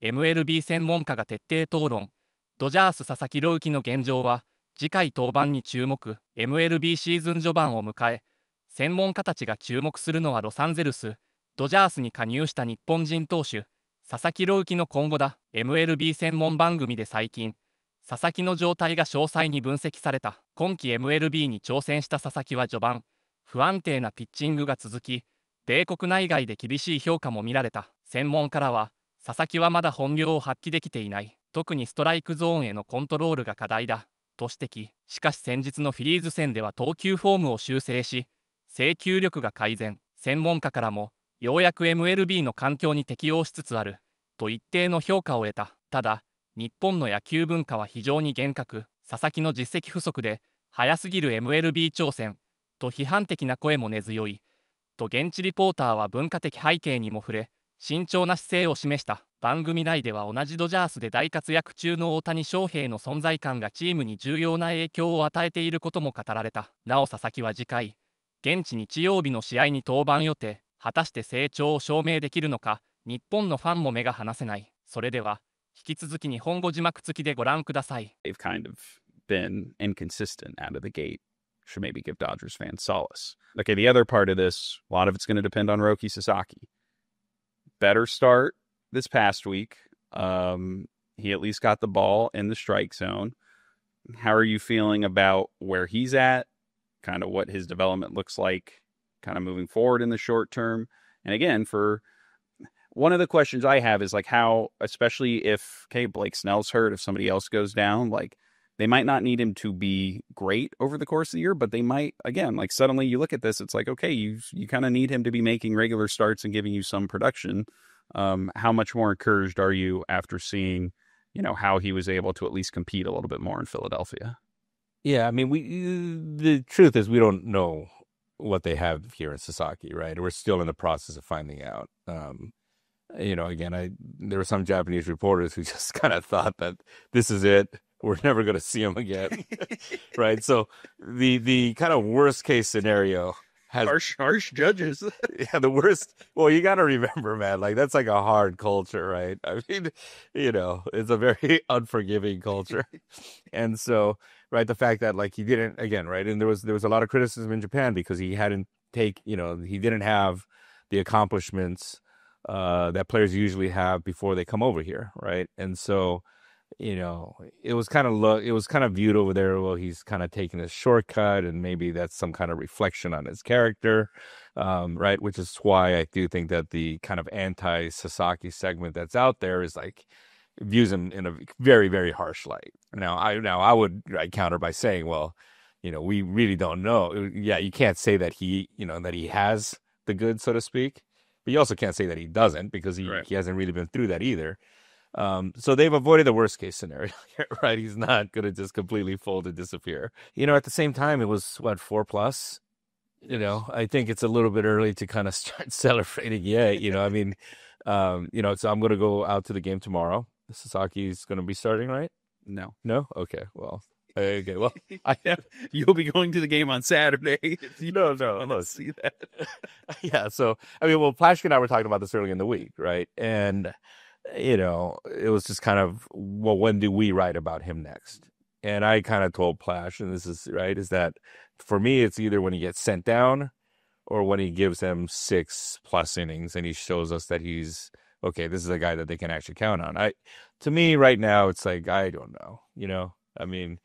MLB 専門家が徹底討論。ドジャース佐々木朗希の現状は、次回登板に注目。MLB シーズン序盤を迎え、専門家たちが注目するのはロサンゼルス、ドジャースに加入した日本人投手、佐々木朗希の今後だ。MLB 専門番組で最近、佐々木の状態が詳細に分析された。今季 MLB に挑戦した佐々木は序盤、不安定なピッチングが続き、米国内外で厳しい評価も見られた。専門家らは、佐々木はまだ本領を発揮できていない。特にストライクゾーンへのコントロールが課題だ。と指摘。しかし先日のフィリーズ戦では投球フォームを修正し、制球力が改善。専門家からも、ようやく MLB の環境に適応しつつある。と一定の評価を得た。ただ、日本の野球文化は非常に厳格。佐々木の実績不足で、早すぎる MLB 挑戦。と批判的な声も根強い。と現地リポーターは文化的背景にも触れ、慎重な姿勢を示した。番組内では同じドジャースで大活躍中の大谷翔平の存在感がチームに重要な影響を与えていることも語られた。なお佐々木は次回、現地日曜日の試合に登板予定。果たして成長を証明できるのか、日本のファンも目が離せない。それでは、引き続き日本語字幕付きでご覧ください。They've kind of been inconsistent out of the gate. Should maybe give Dodgers fans solace. Okay, the other part of this, a lot of it's going to depend on Roki Sasaki. Better start this past week. He at least got the ball in the strike zone. How are you feeling about where he's at? Kind of what his development looks like, kind of moving forward in the short term. And again, for one of the questions I have is like how, especially if Blake Snell's hurt, if somebody else goes down, like they might not need him to be great over the course of the year, but they might, again, like suddenly you look at this, it's like, okay, you kind of need him to be making regular starts and giving you some production. How much more encouraged are you after seeing, how he was able to at least compete a little bit more in Philadelphia? Yeah, I mean, the truth is we don't know what they have here in Sasaki, right? We're still in the process of finding out. Again, there were some Japanese reporters who just kind of thought that this is it. We're never going to see him again, right? So the kind of worst case scenario has harsh judges. Yeah, the worst. Well, you got to remember, man, like that's like a hard culture, right? I mean, it's a very unforgiving culture, and so right, the fact that like he didn't again, right, and there was a lot of criticism in Japan because he didn't have the accomplishments that players usually have before they come over here, right? And so, it was kind of viewed over there. Well, he's kind of taking a shortcut, and maybe that's some kind of reflection on his character, right? Which is why I do think that the kind of anti-Sasaki segment that's out there is like views him in a very, very harsh light. Now I would counter by saying, well, we really don't know. Yeah, you can't say that he has the goods, so to speak. But you also can't say that he doesn't because he hasn't really been through that either. So they've avoided the worst case scenario, right? He's not going to just completely fold and disappear. At the same time, it was 4+. I think it's a little bit early to kind of start celebrating yet. I mean, so I'm going to go out to the game tomorrow. Sasaki's going to be starting, right? No. Okay. Well. You'll be going to the game on Saturday. No, let's see that. Yeah, so I mean, well, Plashkin and I were talking about this early in the week, right? And it was just kind of, well, when do we write about him next? And I kind of told Plash, and this is right, is that for me, it's either when he gets sent down or when he gives them 6+ innings and he shows us that he's okay. This is a guy that they can actually count on. To me, right now, it's like I don't know. I mean.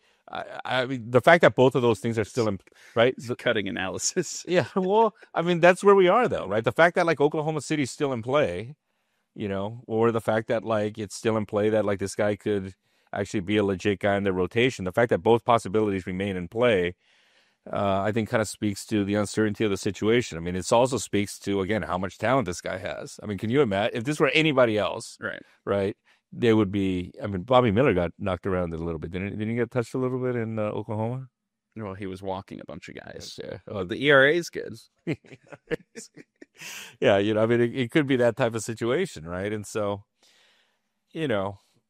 I mean, the fact that both of those things are still in, right? The cutting analysis. Yeah, well, I mean, that's where we are, though, right? The fact that, like, Oklahoma City's still in play, or the fact that, like, it's still in play that, like, this guy could actually be a legit guy in their rotation. The fact that both possibilities remain in play, I think kind of speaks to the uncertainty of the situation. I mean, it also speaks to, again, how much talent this guy has. I mean, can you imagine? If this were anybody else, right? They would be. I mean, Bobby Miller got knocked around a little bit. Didn't he get touched a little bit in Oklahoma? Well, he was walking a bunch of guys. Yeah. Oh, the ERA is good. Yeah, I mean, it could be that type of situation, right? And so,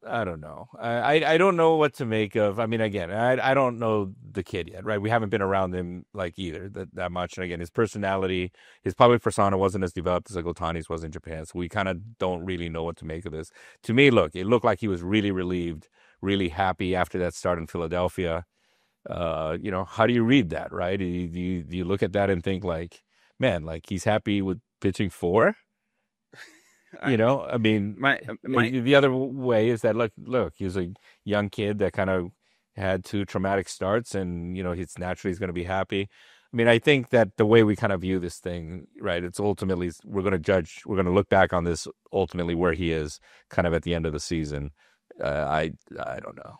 I don't know. I don't know what to make of. I mean, again, I don't know the kid yet, right? We haven't been around him like either that much. And again, his personality, his public persona wasn't as developed as like Otani's was in Japan. So we kind of don't really know what to make of this. To me, look, it looked like he was really relieved, really happy after that start in Philadelphia. How do you read that, right? Do you look at that and think like, man, like he's happy with pitching 4? I mean, the other way is that look, he was a young kid that kind of had 2 traumatic starts, and he's going to be happy. I mean, I think that the way we kind of view this thing, right? It's ultimately we're going to look back on this ultimately where he is kind of at the end of the season. I don't know.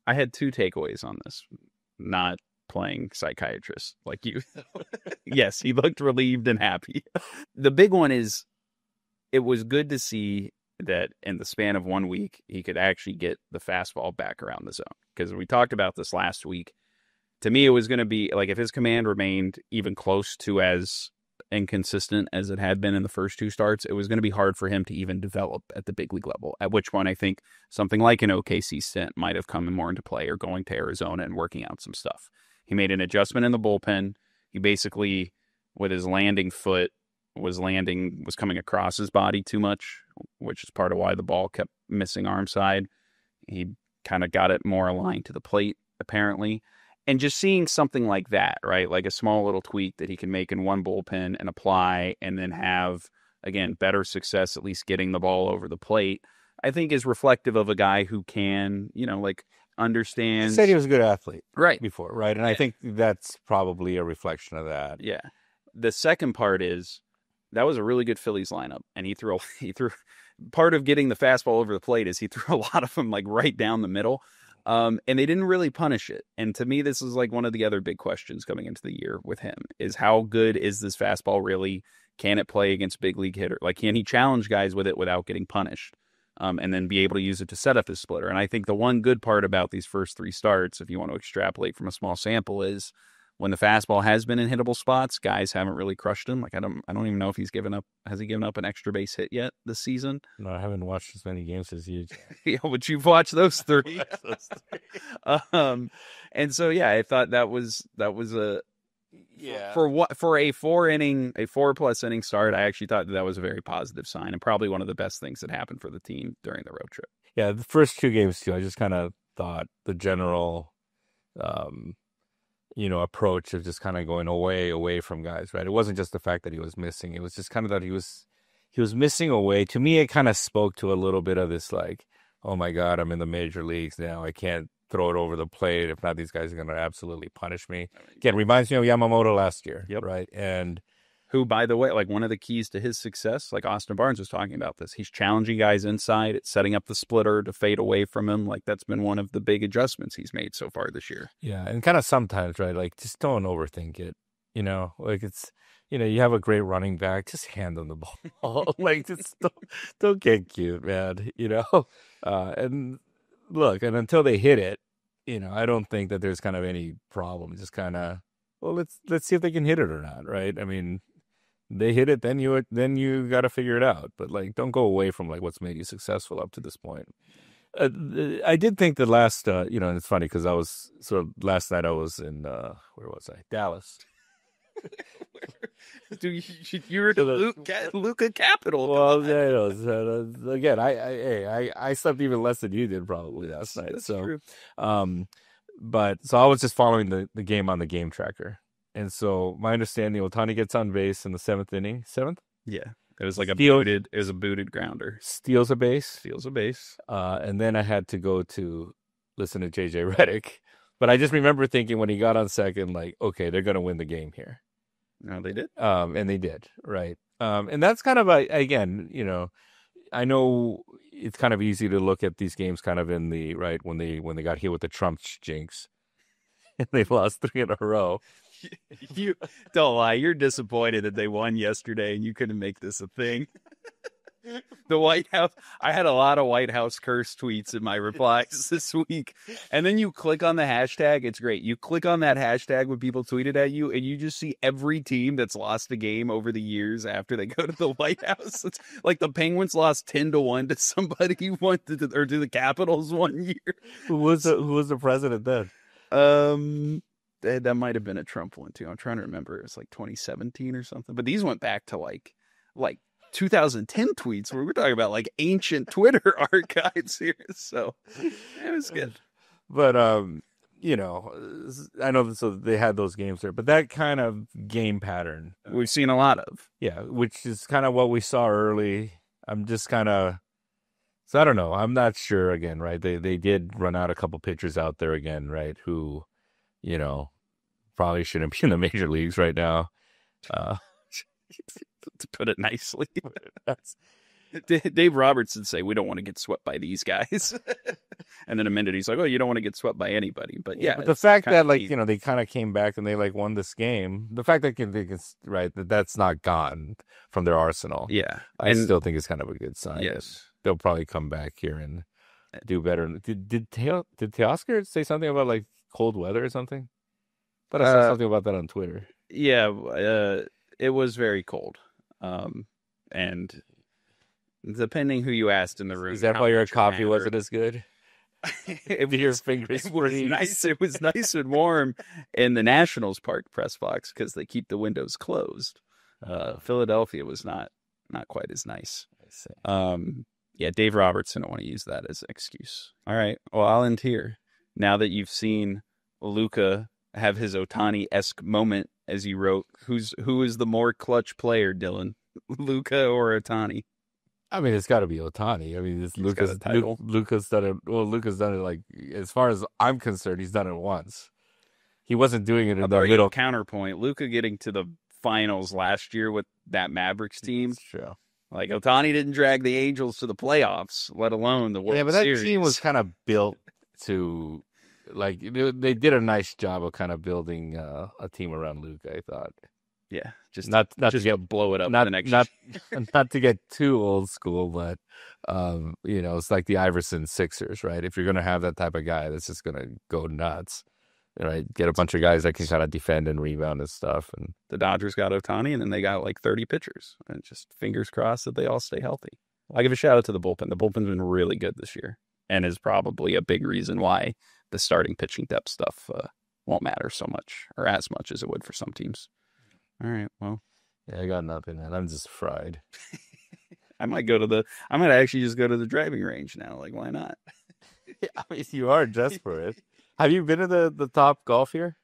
I had 2 takeaways on this. Not playing psychiatrist like you. Yes, he looked relieved and happy. The big one is, it was good to see that in the span of 1 week, he could actually get the fastball back around the zone. Because we talked about this last week. To me, it was going to be like if his command remained even close to as inconsistent as it had been in the first 2 starts, it was going to be hard for him to even develop at the big league level. At which point, I think something like an OKC stint might have come more into play, or going to Arizona and working out some stuff. He made an adjustment in the bullpen. He basically, with his landing foot, was coming across his body too much, which is part of why the ball kept missing arm side. He kind of got it more aligned to the plate, apparently. And just seeing something like that, right? Like a small little tweak that he can make in one bullpen and apply, and then have, again, better success, at least getting the ball over the plate, I think is reflective of a guy who can, understands. He said he was a good athlete, right, before, right? And I think that's probably a reflection of that. Yeah. The second part is, that was a really good Phillies lineup, and he threw. Part of getting the fastball over the plate is he threw a lot of them like right down the middle, and they didn't really punish it. And to me, this is like one of the other big questions coming into the year with him: is how good is this fastball really? Can it play against big league hitter? Like, can he challenge guys with it without getting punished? And then be able to use it to set up his splitter. And I think the one good part about these first 3 starts, if you want to extrapolate from a small sample, is when the fastball has been in hittable spots, guys haven't really crushed him. Like, I don't even know if has he given up an extra base hit yet this season? No, I haven't watched as many games as you. Yeah, but you've watched those 3. And so, yeah, I thought that was a, for a 4+ inning start, I actually thought that was a very positive sign, and probably one of the best things that happened for the team during the road trip. Yeah, the first 2 games too, I just kind of thought the general, approach of just kind of going away from guys, right? It wasn't just the fact that he was missing. It was just kind of that he was missing away. To me, it kind of spoke to a little bit of this, like, oh my God, I'm in the major leagues now. I can't throw it over the plate. If not, these guys are going to absolutely punish me. Again, reminds me of Yamamoto last year. Yep. Right. And who, by the way, like one of the keys to his success, like Austin Barnes was talking about this, he's challenging guys inside, it's setting up the splitter to fade away from him. Like, that's been one of the big adjustments he's made so far this year. Yeah. And kind of sometimes, right, like, just don't overthink it. Like, it's, you have a great running back, just hand them the ball. Like, just don't get cute, man. And look, and until they hit it, I don't think that there's kind of any problem. Just kind of, well, let's see if they can hit it or not, right? I mean, they hit it, then you got to figure it out. But, like, don't go away from, like, what's made you successful up to this point. I did think the last, and it's funny because last night I was in, where was I? Dallas. Dude, you were the Luca Capital. Well, yeah, again, I slept even less than you did probably last night. That's so true. But so I was just following the game on the game tracker, and so my understanding, Otani gets on base in the 7th inning. 7th? Yeah, it was like a booted grounder. Steals a base, and then I had to go to listen to JJ Redick. But I just remember thinking when he got on second, like, okay, they're going to win the game here. No, they did. And they did, right? And that's kind of again, I know it's kind of easy to look at these games kind of in the right when they got hit with the Trump jinx, and they lost 3 in a row. You don't lie. You're disappointed that they won yesterday and you couldn't make this a thing. The White House. I had a lot of White House curse tweets in my replies this week. And then you click on the hashtag. It's great. You click on that hashtag when people tweeted at you, and you just see every team that's lost a game over the years after they go to the White House. It's like the Penguins lost 10-1 to somebody or to the Capitals one year. Who was the president then? That might have been a Trump one too. I'm trying to remember. It was like 2017 or something. But these went back to like 2010 tweets where we're talking about like ancient Twitter archives here. So it was good. But you know, I know so they had those games there, but that kind of game pattern we've seen a lot of. Yeah, which is kind of what we saw early. I'm just kind of, so I don't know. I'm not sure again, right? They did run out a couple pitchers out there again, right? Who, you know, probably shouldn't be in the major leagues right now. To put it nicely. Dave Robertson say we don't want to get swept by these guys. And then a minute he's like, oh, you don't want to get swept by anybody. But yeah, but the fact that like, you know, they kind of came back and they like won this game, the fact that they can right, that's not gone from their arsenal. Yeah. I still think it's kind of a good sign. Yes. They'll probably come back here and do better. Did Teoscar say something about like cold weather or something? But I saw something about that on Twitter. Yeah, it was very cold. And depending who you asked in the room, is that why your coffee wasn't as good? Your fingers were nice. It was nice and warm in the Nationals Park press box because they keep the windows closed. Philadelphia was not quite as nice. Yeah, Dave Robertson. I want to use that as an excuse. All right. Well, I'll end here. Now that you've seen Luka have his Ohtani-esque moment, as you wrote, who is the more clutch player, Dylan? Luka or Ohtani? I mean, it's got to be Ohtani. I mean, it's Luka's done it. Well, Luka's done it like, as far as I'm concerned, he's done it once. He wasn't doing it in the middle. Counterpoint, Luka getting to the finals last year with that Mavericks team. That's true. Like, Ohtani didn't drag the Angels to the playoffs, let alone the World Series. Yeah, but that team was kind of built to, like, they did a nice job of kind of building a team around Luka, I thought. Yeah, just not to get blow it up the next year. Not to get too old school, but you know, it's like the Iverson Sixers, right? If you're gonna have that type of guy that's just gonna go nuts, right? Get a bunch of guys that can kind of defend and rebound and stuff. And the Dodgers got Ohtani, and then they got like 30 pitchers, and just fingers crossed that they all stay healthy. I'll give a shout out to the bullpen. The bullpen's been really good this year, and is probably a big reason why the starting pitching depth stuff won't matter so much or as much as it would for some teams. All right, well, yeah, I got nothing, man. I'm just fried. I might actually just go to the driving range now. Like, why not? Yeah, I mean, you are desperate. Have you been to the Top Golf here?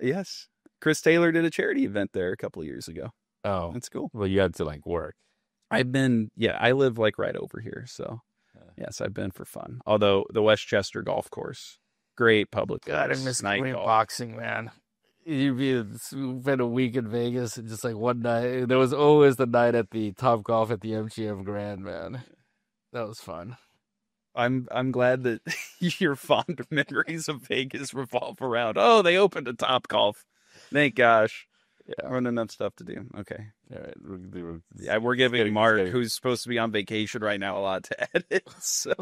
Yes. Chris Taylor did a charity event there a couple of years ago. Oh, that's cool. Well, you had to like work. I live like right over here, so yes, I've been for fun. Although the Westchester Golf Course, great public. God, I miss night boxing, man. You'd spend a week in Vegas and just like one night. There was always the night at the Top Golf at the MGM Grand, man. That was fun. I'm glad that your fond memories of Vegas revolve around. Oh, they opened a Top Golf. Thank gosh. Yeah, running enough stuff to do. Okay. All right. Yeah, we're giving Mark, who's supposed to be on vacation right now, a lot to edit. So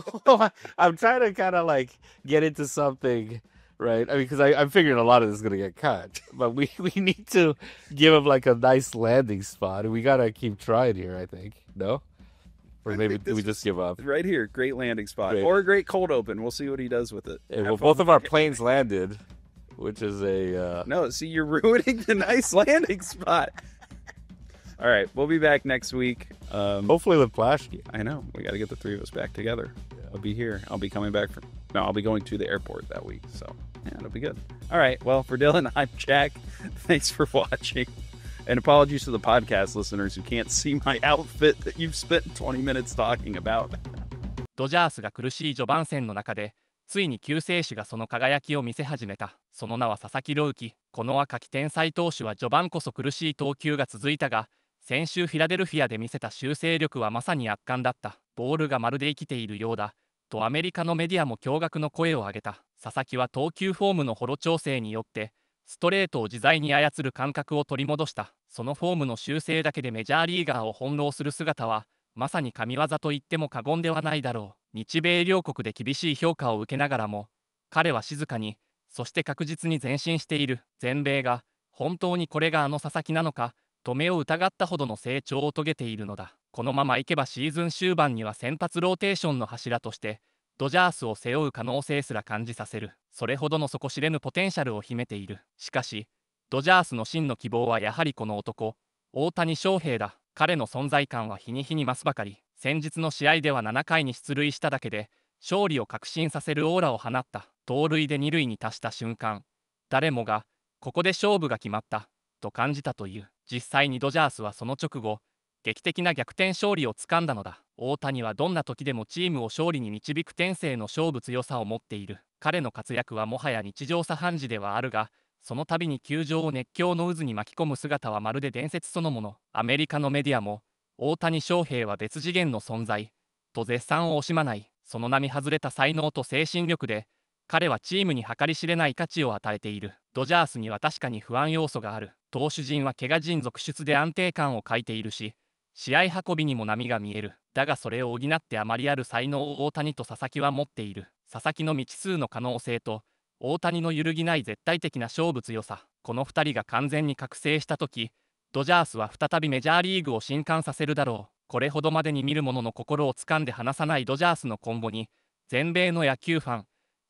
I'm trying to kind of like get into something. Right, I mean, because I'm figuring a lot of this is going to get cut, but we need to give him like a nice landing spot, and we got to keep trying here, I think. No? Or maybe we just give up. Right here, great landing spot. Great. Or a great cold open. We'll see what he does with it. Yeah, well, both of our planes landed, which is a... No, see, you're ruining the nice landing spot. All right, we'll be back next week. Hopefully with Plashke. I know. We got to get the three of us back together. Yeah. I'll be here. I'll be coming back from... No, I'll be going to the airport that week, so yeah, it'll be good. All right, well, for Dylan, I'm Jack. Thanks for watching. And apologies to the podcast listeners who can't see my outfit that you've spent 20 minutes talking about. ドジャースが苦しい序盤戦の中で、ついに救世主がその輝きを見せ始めた。その名は佐々木朗希。この若き天才投手は序盤こそ苦しい投球が続いたが、先週フィラデルフィアで見せた修正力はまさに圧巻だった。ボールがまるで生きているようだ。とアメリカのメディアも驚愕の声を上げた。佐々木は投球フォームのフォロ調整によってストレートを自在に操る感覚を取り戻した。そのフォームの修正だけでメジャーリーガーを翻弄する姿はまさに神業と言っても過言ではないだろう。日米両国で厳しい評価を受けながらも、彼は静かに、そして確実に前進している。全米が、本当にこれがあの佐々木なのか、と目を疑ったほどの成長を遂げているのだ。このままいけばシーズン終盤には先発ローテーションの柱として、ドジャースを背負う可能性すら感じさせる。それほどの底知れぬポテンシャルを秘めている。しかし、ドジャースの真の希望はやはりこの男、大谷翔平だ。彼の存在感は日に日に増すばかり。先日の試合では7回に出塁しただけで、勝利を確信させるオーラを放った。盗塁で2塁に達した瞬間、誰もが、ここで勝負が決まった、と感じたという。実際にドジャースはその直後、劇的な逆転勝利をつかんだのだ。大谷はどんな時でもチームを勝利に導く天性の勝負強さを持っている。彼の活躍はもはや日常茶飯事ではあるが、その度に球場を熱狂の渦に巻き込む姿はまるで伝説そのもの。アメリカのメディアも、大谷翔平は別次元の存在、と絶賛を惜しまない。その並外れた才能と精神力で、彼はチームに計り知れない価値を与えている。ドジャースには確かに不安要素がある。投手陣は怪我陣続出で安定感を欠いているし、試合運びにも波が見える。だがそれを補ってあまりある才能を大谷と佐々木は持っている。佐々木の未知数の可能性と、大谷の揺るぎない絶対的な勝負強さ。この2人が完全に覚醒した時、ドジャースは再びメジャーリーグを震撼させるだろう。これほどまでに見る者の心を掴んで離さないドジャースの今後に、全米の野球ファン、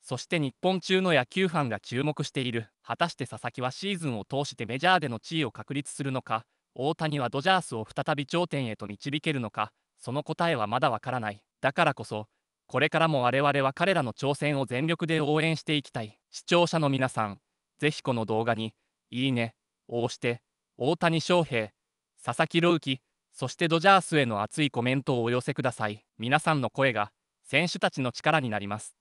そして日本中の野球ファンが注目している。果たして佐々木はシーズンを通してメジャーでの地位を確立するのか、大谷はドジャースを再び頂点へと導けるのか、その答えはまだわからない。だからこそ、これからも我々は彼らの挑戦を全力で応援していきたい。視聴者の皆さん、ぜひこの動画に、いいねを押して、大谷翔平、佐々木朗希、そしてドジャースへの熱いコメントをお寄せください。皆さんの声が、選手たちの力になります。